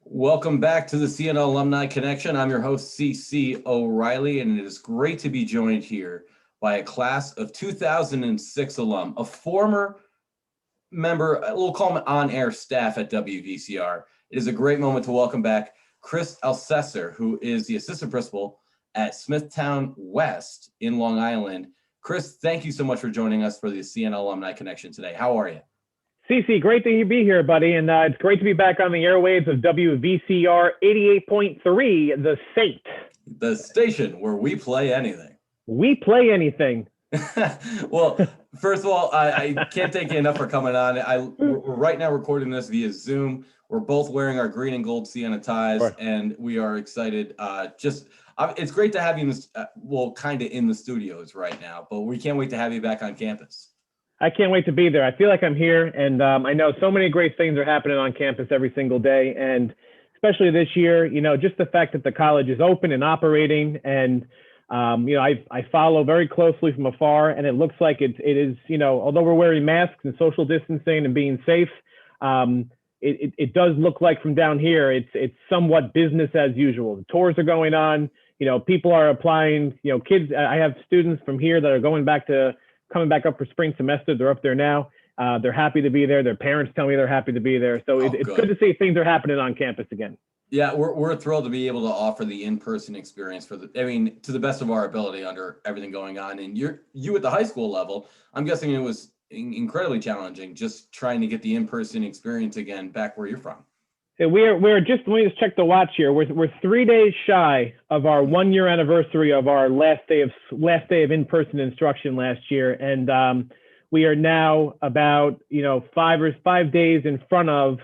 Welcome back to the Siena Alumni Connection. I'm your host, CC O'Reilly, and it is great to be joined here by a class of 2006 alum, a former member, we'll call him on-air staff at WVCR. It is a great moment to welcome back Chris Elsesser, who is the assistant principal at Smithtown West in Long Island. Chris, thank you so much for joining us for the Siena Alumni Connection today. How are you? CC, great to be here, buddy. And it's great to be back on the airwaves of WVCR 88.3, The Saint. The station where we play anything. We play anything. Well, first of all, I can't thank you enough for coming on. We're right now recording this via Zoom. We're both wearing our green and gold Siena ties, Sure. and we are excited. It's great to have you in this, kind of in the studios right now, but we can't wait to have you back on campus. I can't wait to be there. I feel like I'm here, and I know so many great things are happening on campus every single day, and especially this year, just the fact that the college is open and operating, and I follow very closely from afar, and it looks like it is, although we're wearing masks and social distancing and being safe, it does look like from down here, it's somewhat business as usual. The tours are going on, people are applying, kids. I have students from here that are coming back up for spring semester. They're up there now. They're happy to be there. Their parents tell me they're happy to be there. So it's good to see things are happening on campus again. Yeah, we're thrilled to be able to offer the in-person experience to the best of our ability under everything going on. And you at the high school level, I'm guessing it was incredibly challenging just trying to get the in-person experience again back where you're from. We're just, let me just check the watch here. We're 3 days shy of our 1 year anniversary of our last day of in-person instruction last year. And we are now about, 5 days in front of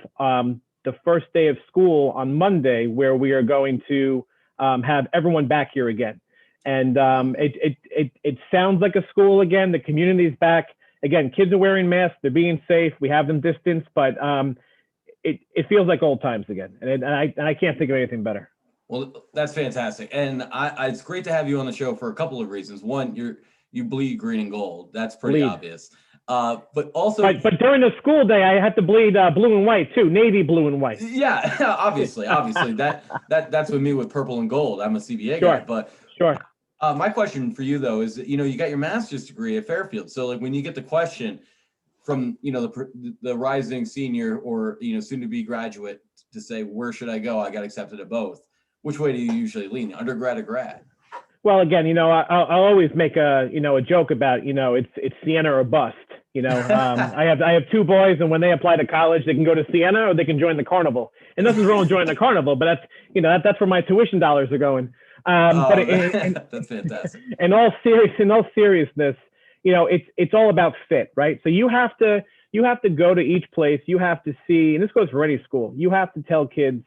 the first day of school on Monday, where we are going to have everyone back here again. And it sounds like a school again. The community's back. Again, kids are wearing masks. They're being safe. We have them distanced, but it feels like old times again, and I can't think of anything better. Well, that's fantastic, and it's great to have you on the show for a couple of reasons. One, you bleed green and gold. That's pretty obvious. But also, but during the school day, I had to bleed blue and white too, navy blue and white. Yeah, obviously, that's with me with purple and gold. I'm a CBA guy, but sure. My question for you though is, you got your master's degree at Fairfield, so like when you get the question from the rising senior or soon to be graduate to say, where should I go? I got accepted at both. Which way do you usually lean, undergrad or grad? Well, again, I'll always make a joke about it's Siena or bust. I have two boys, and when they apply to college, they can go to Siena or they can join the carnival. And nothing's wrong with joining the carnival, but that's where my tuition dollars are going. That's fantastic. In all seriousness. It's all about fit, right? So you have to go to each place. You have to see, and this goes for any school. You have to tell kids,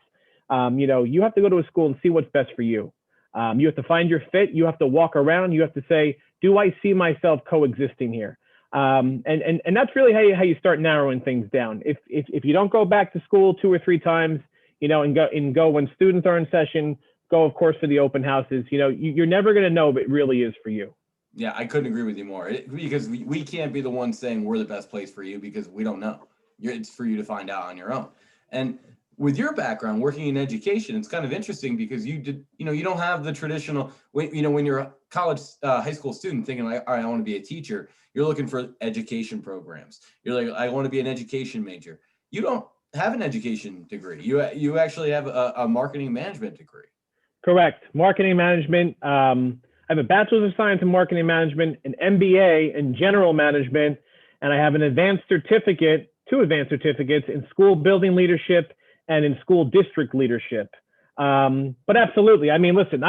you have to go to a school and see what's best for you. You have to find your fit. You have to walk around. You have to say, do I see myself coexisting here? And that's really how you start narrowing things down. If you don't go back to school 2 or 3 times, and go when students are in session, go of course for the open houses. You're never going to know if it really is for you. Yeah, I couldn't agree with you more, because we can't be the ones saying we're the best place for you because we don't know. It's for you to find out on your own. And with your background working in education, it's kind of interesting because you don't have the traditional, when you're a college, high school student thinking like, all right, I want to be a teacher. You're looking for education programs. You're like, I want to be an education major. You don't have an education degree. You actually have a marketing management degree. Correct. Marketing management. I have a bachelor's of science in marketing management, an MBA in general management, and I have an two advanced certificates in school building leadership and in school district leadership. But absolutely, listen,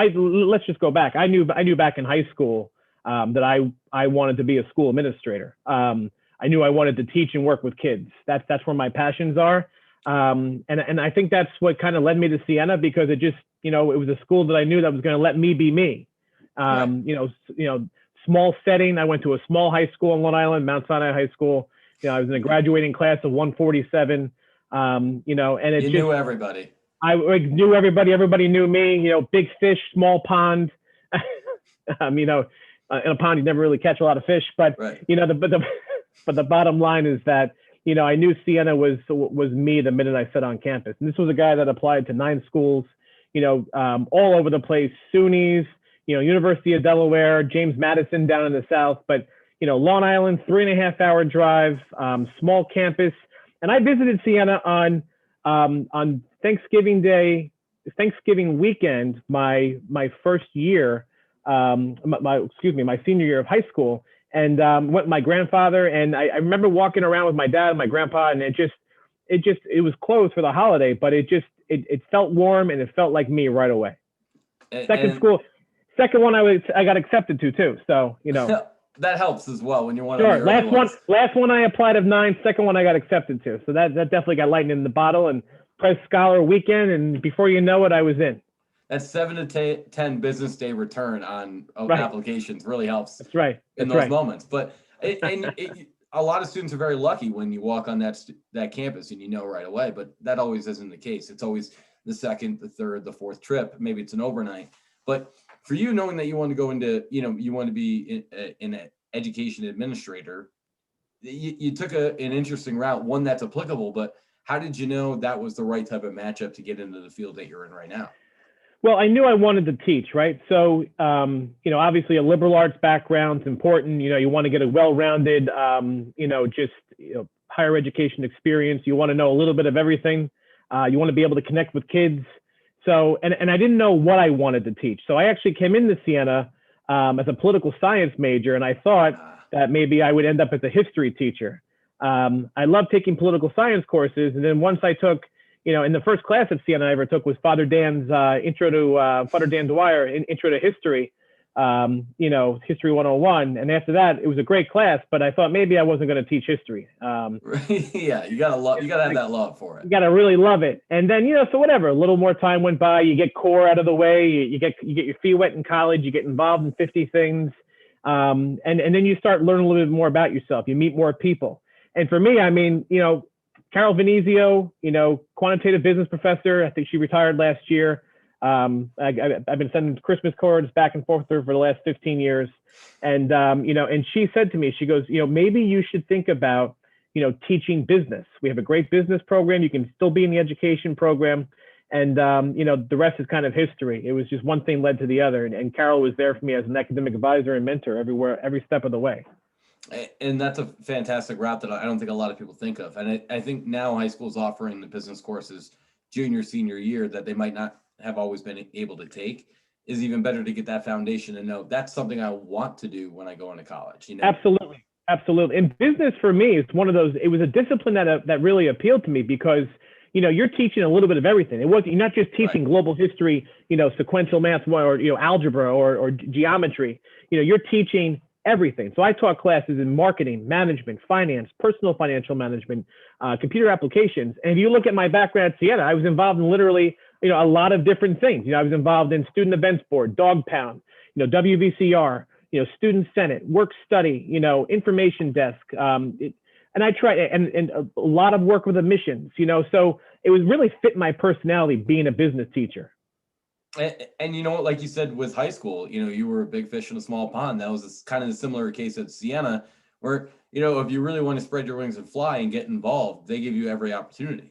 let's just go back. I knew back in high school that I wanted to be a school administrator. I knew I wanted to teach and work with kids. That's where my passions are. And I think that's what kind of led me to Siena, because it just, it was a school that I knew that was going to let me be me. Small setting. I went to a small high school in Long Island, Mount Sinai High School. I was in a graduating class of 147. And it knew everybody. I knew everybody. Everybody knew me. Big fish, small pond. In a pond, you never really catch a lot of fish. But right. But the bottom line is that I knew Siena was me the minute I set on campus. And this was a guy that applied to 9 schools, all over the place, SUNY's, University of Delaware, James Madison down in the South, but, Long Island, 3.5-hour drive, small campus. And I visited Siena on Thanksgiving weekend, my first year, my senior year of high school, and went with my grandfather. And I remember walking around with my dad and my grandpa, and it was closed for the holiday, but it felt warm and it felt like me right away. Second one I got accepted to too. So, that helps as well when you're one sure. of the last one I applied of 9, second one I got accepted to. So that definitely got lightning in the bottle, and Press Scholar weekend, and before you know it, I was in. That 7 to 10 business day return on applications really helps. That's right. In those moments. But a lot of students are very lucky when you walk on that campus and right away. But that always isn't the case. It's always the second, the third, the fourth trip. Maybe it's an overnight. But for you, knowing that you want to go into, you want to be an education administrator, you took an interesting route, one that's applicable. But how did you know that was the right type of matchup to get into the field that you're in right now? Well, I knew I wanted to teach, right? So, obviously a liberal arts background is important. You want to get a well-rounded, higher education experience. You want to know a little bit of everything. You want to be able to connect with kids. So, and I didn't know what I wanted to teach. So I actually came into Siena as a political science major, and I thought that maybe I would end up as a history teacher. I love taking political science courses. And then once I took, in the first class at Siena I ever took was Father Dan Dwyer, Intro to History, History 101. And after that, it was a great class, but I thought maybe I wasn't going to teach history. Yeah, you gotta have that love for it. You gotta really love it. And then, so whatever, a little more time went by, you get core out of the way, you get your feet wet in college, you get involved in 50 things. And then you start learning a little bit more about yourself. You meet more people. And for me, Carol Venezio, quantitative business professor. I think she retired last year. I've been sending Christmas cards back and forth with her for the last 15 years. And, and she said to me, she goes, maybe you should think about, teaching business. We have a great business program. You can still be in the education program. And, the rest is kind of history. It was just one thing led to the other. And Carol was there for me as an academic advisor and mentor every step of the way. And that's a fantastic route that I don't think a lot of people think of. And I think now high school is offering the business courses junior, senior year that they might not have always been able to take. Is even better to get that foundation and know that's something I want to do when I go into college. Absolutely. And business for me is one of those, it was a discipline that really appealed to me because, you're teaching a little bit of everything. You're not just teaching global history, sequential math or, algebra or geometry, you're teaching everything. So I taught classes in marketing, management, finance, personal financial management, computer applications. And if you look at my background at Siena, I was involved in literally, a lot of different things. I was involved in student events board, dog pound, WVCR, student senate, work study, information desk. And I tried, and a lot of work with admissions, so it was really fit my personality being a business teacher. And like you said, with high school, you were a big fish in a small pond. That was kind of a similar case at Siena where, if you really want to spread your wings and fly and get involved, they give you every opportunity.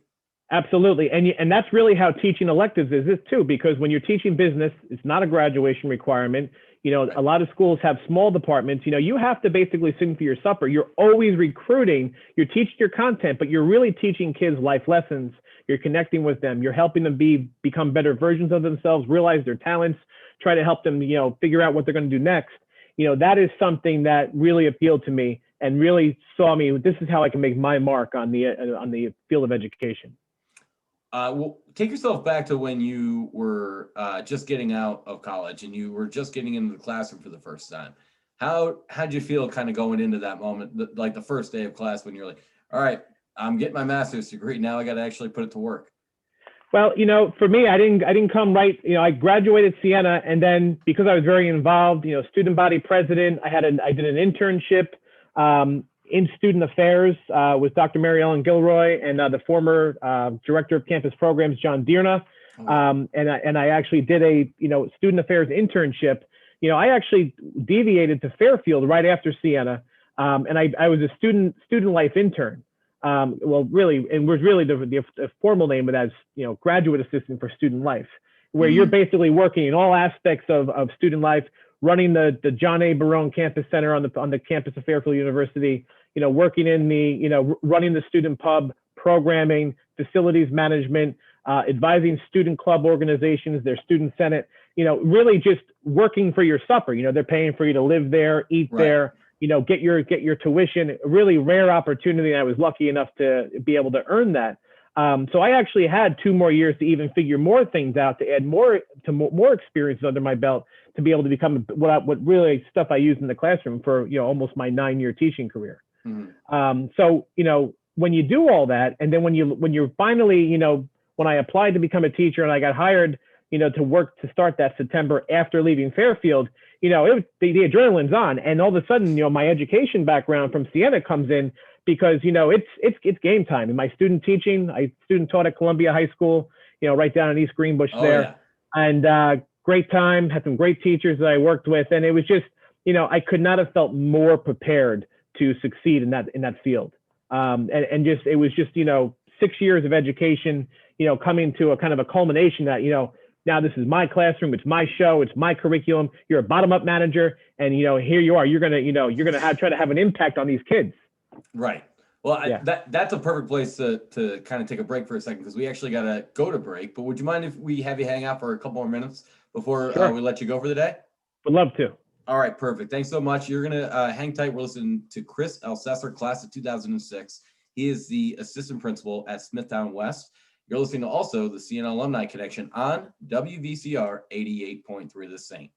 Absolutely. And that's really how teaching electives is too, because when you're teaching business, it's not a graduation requirement. A lot of schools have small departments. You have to basically sing for your supper. You're always recruiting, you're teaching your content, but you're really teaching kids life lessons. You're connecting with them. You're helping them become better versions of themselves, realize their talents, try to help them, figure out what they're going to do next. That is something that really appealed to me and really saw me. This is how I can make my mark on the field of education. Well, take yourself back to when you were just getting out of college and you were just getting into the classroom for the first time. How'd you feel kind of going into that moment, like the first day of class when you're like, all right, I'm getting my master's degree. Now I got to actually put it to work. Well, for me, I didn't come right. I graduated Siena, and then because I was very involved, student body president, I did an internship in student affairs with Dr. Mary Ellen Gilroy and the former director of campus programs, John Dearna. And I actually did a student affairs internship. I actually deviated to Fairfield right after Siena, and I was a student life intern. well, really, and was really the formal name of that is, you know, graduate assistant for student life, where you're basically working in all aspects of student life, running the John A. Barone Campus Center on the campus of Fairfield University, you know, working in the, you know, running the student pub, programming, facilities management, advising student club organizations, their student senate, you know, really just working for your supper. You know, they're paying for you to live there, eat there, you know, get your tuition. A really rare opportunity. I was lucky enough to be able to earn that. So I actually had 2 more years to even figure more things out, to add more experiences under my belt, to be able to become what really stuff I used in the classroom for, you know, almost my 9-year teaching career. So, you know, when you do all that, and then when you're finally, you know, when I applied to become a teacher and I got hired, you know, to start that September after leaving Fairfield, you know, the adrenaline's on, and all of a sudden, you know, my education background from Siena comes in, because, you know, it's game time. In my student teaching, I student taught at Columbia High School, you know, right down in East Greenbush there, and great time, had some great teachers that I worked with, and it was just, you know, I could not have felt more prepared to succeed in that field. And just, it was just, you know, 6 years of education, you know, coming to a kind of a culmination that, you know, now this is my classroom, it's my show, it's my curriculum. You're a bottom-up manager, and, you know, here you are. You're gonna try to have an impact on these kids. Right. Well, that's a perfect place to kind of take a break for a second, because we actually got to go to break. But would you mind if we have you hang out for a couple more minutes before we let you go for the day? Would love to. All right, perfect. Thanks so much. You're going to hang tight. We're listening to Chris Elsesser, class of 2006. He is the assistant principal at Smithtown West. You're listening to also the Siena Alumni Connection on WVCR 88.3 The Saint.